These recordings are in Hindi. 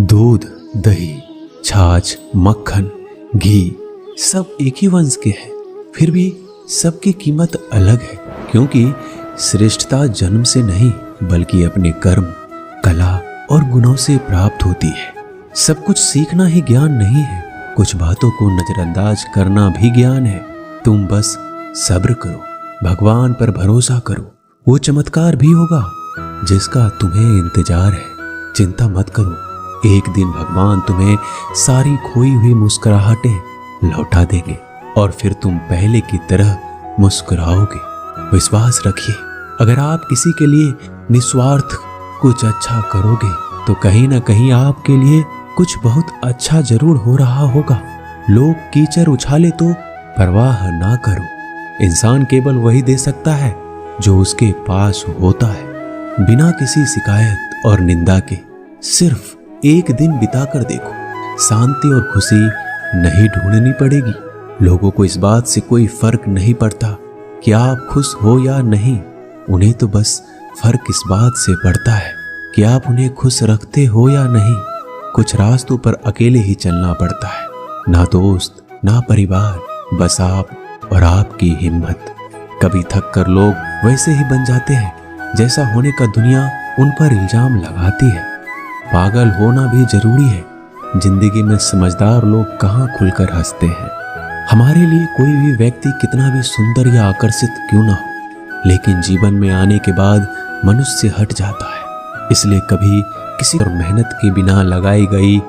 दूध, दही, छाछ, मक्खन, घी सब एक ही वंश के हैं, फिर भी सबकी कीमत अलग है, क्योंकि श्रेष्ठता जन्म से नहीं बल्कि अपने कर्म, कला और गुणों से प्राप्त होती है। सब कुछ सीखना ही ज्ञान नहीं है, कुछ बातों को नजरअंदाज करना भी ज्ञान है। तुम बस सब्र करो, भगवान पर भरोसा करो, वो चमत्कार भी होगा जिसका तुम्हें इंतजार है। चिंता मत करो, एक दिन भगवान तुम्हें सारी खोई हुई मुस्कुराहटें लौटा देंगे और फिर तुम पहले की तरह मुस्कुराओगे। विश्वास रखिए, अगर आप किसी के लिए निस्वार्थ कुछ अच्छा करोगे तो कहीं ना कहीं आपके लिए कुछ बहुत अच्छा जरूर हो रहा होगा। लोग कीचड़ उछाले तो परवाह ना करो। इंसान केवल वही दे सकता है जो उसके पास होता है। बिना किसी शिकायत और निंदा के सिर्फ एक दिन बिताकर देखो, शांति और खुशी नहीं ढूंढनी पड़ेगी। लोगों को इस बात से कोई फर्क नहीं पड़ता कि आप खुश हो या नहीं, उन्हें तो बस फर्क इस बात से पड़ता है कि आप उन्हें खुश रखते हो या नहीं। कुछ रास्तों पर अकेले ही चलना पड़ता है, ना दोस्त ना परिवार, बस आप और आपकी हिम्मत। कभी थक कर लोग वैसे ही बन जाते हैं जैसा होने का दुनिया उन पर इल्जाम लगाती है। पागल होना भी जरूरी है। जिंदगी में समझदार लोग कहाँ खुलकर हंसते हैं। हमारे लिए कोई भी व्यक्ति कितना भी सुंदर या आकर्षित क्यों ना हो, लेकिन जीवन में आने के बाद मनुष्य हट जाता है। इसलिए कभी किसी पर मेहनत के बिना लगाई गई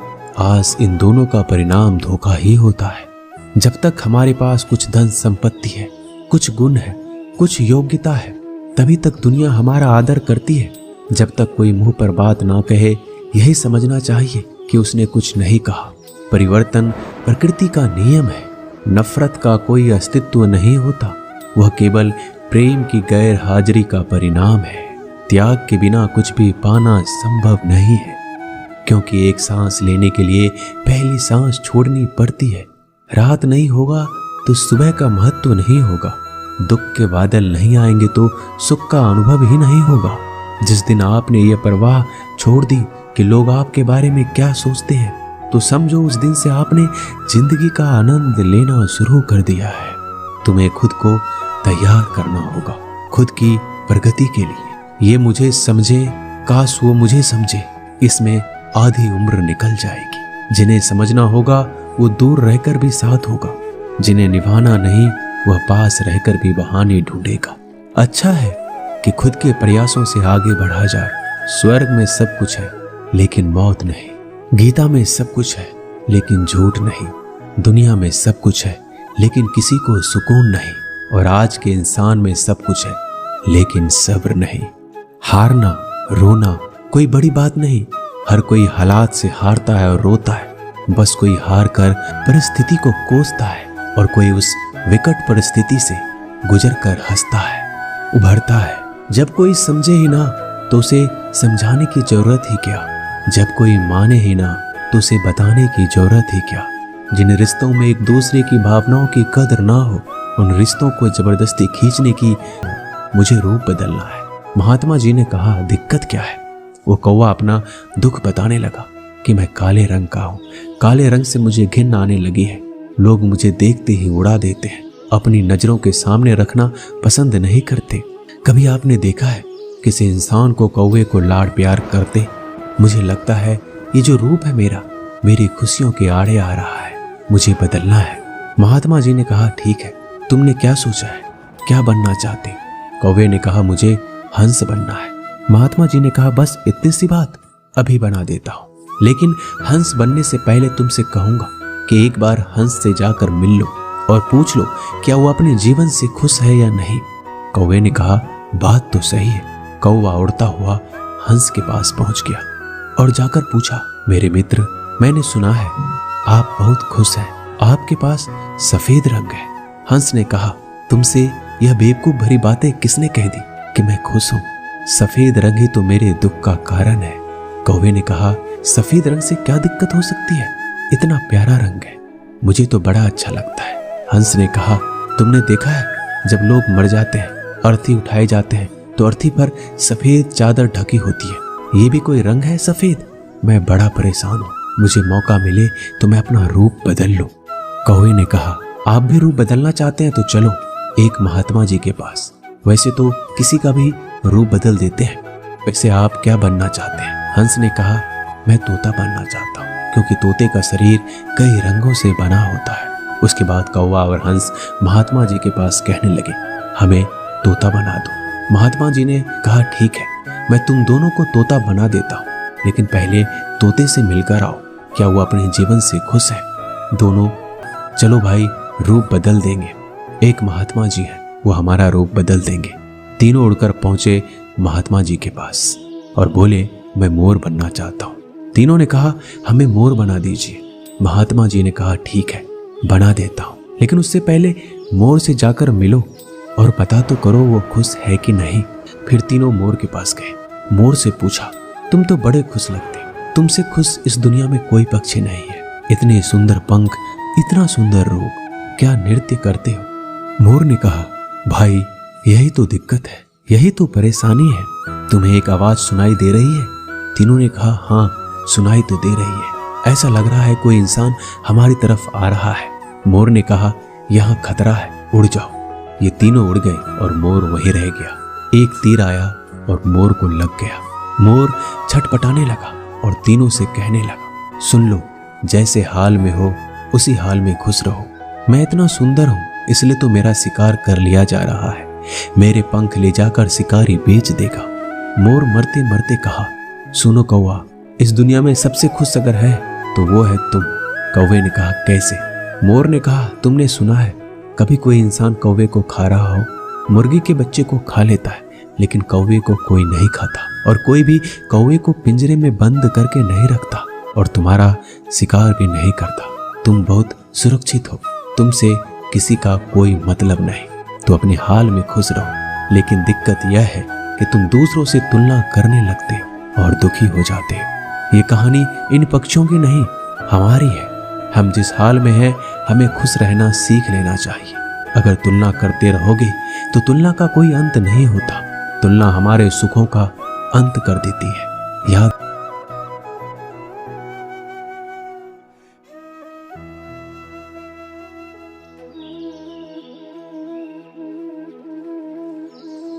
आस, इन दोनों का परिणाम धोखा ही होता है। जब तक हमारे पास कुछ धन संपत्ति है, कुछ गुण है, कुछ योग्यता है, तभी तक दुनिया हमारा आदर करती है। जब तक कोई मुंह पर बात ना कहे, यही समझना चाहिए कि उसने कुछ नहीं कहा। परिवर्तन प्रकृति का नियम है। नफरत का कोई अस्तित्व नहीं होता, वह केवल प्रेम की गैर हाजिरी का परिणाम है। त्याग के बिना कुछ भी पाना संभव नहीं है, क्योंकि एक सांस लेने के लिए पहली सांस छोड़नी पड़ती है। रात नहीं होगा तो सुबह का महत्व नहीं होगा। दुख के बादल नहीं आएंगे तो सुख का अनुभव ही नहीं होगा। जिस दिन आपने यह परवाह छोड़ दी कि लोग आपके बारे में क्या सोचते हैं, तो समझो उस दिन से आपने जिंदगी का आनंद लेना शुरू कर दिया है। तुम्हें खुद को तैयार करना होगा, खुद की प्रगति के लिए। ये मुझे समझे, काश वो मुझे समझे, इसमें आधी उम्र निकल जाएगी। जिन्हें समझना होगा वो दूर रहकर भी साथ होगा, जिन्हें निभाना नहीं वह पास रहकर भी बहाने ढूंढेगा। अच्छा है कि खुद के प्रयासों से आगे बढ़ा जाए। स्वर्ग में सब कुछ है लेकिन मौत नहीं। गीता में सब कुछ है लेकिन झूठ नहीं। दुनिया में सब कुछ है लेकिन किसी को सुकून नहीं। और आज के इंसान में सब कुछ है लेकिन सब्र नहीं। हारना, रोना कोई बड़ी बात नहीं। हर कोई हालात से हारता है और रोता है। बस कोई हार कर परिस्थिति को कोसता है और कोई उस विकट परिस्थिति से गुजर कर हंसता है, उभरता है। जब कोई समझे ही ना तो उसे समझाने की जरूरत ही क्या। जब कोई माने ही ना तो उसे बताने की जरूरत ही क्या। जिन रिश्तों में एक दूसरे की भावनाओं की कदर ना हो, उन रिश्तों को जबरदस्ती खींचने की मुझे रूप बदलना है। महात्मा जी ने कहा, दिक्कत क्या है? वो कौवा अपना दुख बताने लगा कि मैं काले रंग का हूँ। काले रंग से मुझे घिन आने लगी है। लोग मुझे देखते ही उड़ा देते हैं, अपनी नजरों के सामने रखना पसंद नहीं करते। कभी आपने देखा है किसी इंसान को कौवे को लाड़ प्यार करते? मुझे लगता है ये जो रूप है मेरा, मेरी खुशियों के आड़े आ रहा है, मुझे बदलना है। महात्मा जी ने कहा, ठीक है, तुमने क्या सोचा है, क्या बनना चाहते? कौवे ने कहा, मुझे हंस बनना है। महात्मा जी ने कहा, बस इतनी सी बात, अभी बना देता हूँ। लेकिन हंस बनने से पहले तुमसे कहूंगा कि एक बार हंस से जाकर मिल लो और पूछ लो क्या वो अपने जीवन से खुश है या नहीं। कौवे ने कहा, बात तो सही है। कौवा उड़ता हुआ हंस के पास पहुंच गया और जाकर पूछा, मेरे मित्र, मैंने सुना है आप बहुत खुश हैं, आपके पास सफेद रंग है। हंस ने कहा, तुमसे यह बेवकूफ भरी बातें किसने कह दी कि मैं खुश हूं? सफेद रंग ही तो मेरे दुख का कारण है। कौवे ने कहा, सफेद रंग से क्या दिक्कत हो सकती है? इतना प्यारा रंग है, मुझे तो बड़ा अच्छा लगता है। हंस ने कहा, तुमने देखा है जब लोग मर जाते हैं, अर्थी उठाए जाते हैं तो अर्थी पर सफेद चादर ढकी होती है, ये भी कोई रंग है सफेद? मैं बड़ा परेशान हूँ, मुझे मौका मिले तो मैं अपना रूप बदल लूं। कौवे ने कहा, आप भी रूप बदलना चाहते हैं तो चलो एक महात्मा जी के पास। वैसे तो किसी का भी रूप बदल देते हैं, वैसे आप क्या बनना चाहते हैं? हंस ने कहा, मैं तोता बनना चाहता हूँ, क्योंकि तोते का शरीर कई रंगों से बना होता है। उसके बाद कौवा और हंस महात्मा जी के पास कहने लगे, हमें तोता बना दो। महात्मा जी ने कहा, ठीक है, मैं तुम दोनों को तोता बना देता हूँ, लेकिन पहले तोते से मिलकर आओ, क्या वो अपने जीवन से खुश है? दोनों, चलो भाई, रूप बदल देंगे। एक महात्मा जी हैं, वो हमारा रूप बदल देंगे। तीनों उड़कर पहुंचे महात्मा जी के पास और बोले, मैं मोर बनना चाहता हूँ। तीनों ने कहा, हमें मोर बना दीजिए। महात्मा जी ने कहा, ठीक है, बना देता हूँ, लेकिन उससे पहले मोर से जाकर मिलो और पता तो करो वो खुश है कि नहीं। फिर तीनों मोर के पास गए। मोर से पूछा, तुम तो बड़े खुश लगते, तुमसे खुश इस दुनिया में कोई पक्षी नहीं है। इतने सुंदर पंख, इतना सुंदर रूप, क्या नृत्य करते हो? मोर ने कहा, भाई यही तो दिक्कत है, यही तो परेशानी है। तुम्हें एक आवाज सुनाई दे रही है? तीनों ने कहा, हाँ सुनाई तो दे रही है, ऐसा लग रहा है कोई इंसान हमारी तरफ आ रहा है। मोर ने कहा, यहाँ खतरा है, उड़ जाओ। ये तीनों उड़ गए और मोर वहीं रह गया। एक तीर आया और मोर को लग गया। मोर छटपटाने लगा और तीनों से कहने लगा, सुन लो, जैसे हाल में हो उसी हाल में खुश रहो। मैं इतना सुंदर हूँ, इसलिए तो मेरा शिकार कर लिया जा रहा है। मेरे पंख ले जाकर शिकारी बेच देगा। मोर मरते मरते कहा, सुनो कौवा, इस दुनिया में सबसे खुश अगर है तो वो है तुम। कौवे ने कहा, कैसे? मोर ने कहा, तुमने सुना है कभी कोई इंसान कौवे को खा रहा हो? मुर्गी के बच्चे को खा लेता है, लेकिन कौवे को कोई नहीं खाता, और कोई भी कौवे को पिंजरे में बंद करके नहीं रखता और तुम्हारा शिकार भी नहीं करता। तुम बहुत सुरक्षित हो, तुमसे किसी का कोई मतलब नहीं, तो अपने हाल में खुश रहो। लेकिन दिक्कत यह है कि तुम दूसरों से तुलना करने लगते हो और दुखी हो जाते हो। ये कहानी इन पक्षियों की नहीं, हमारी है। हम जिस हाल में हैं, हमें खुश रहना सीख लेना चाहिए। अगर तुलना करते रहोगे तो तुलना का कोई अंत नहीं होता। तुलना हमारे सुखों का अंत कर देती है। याद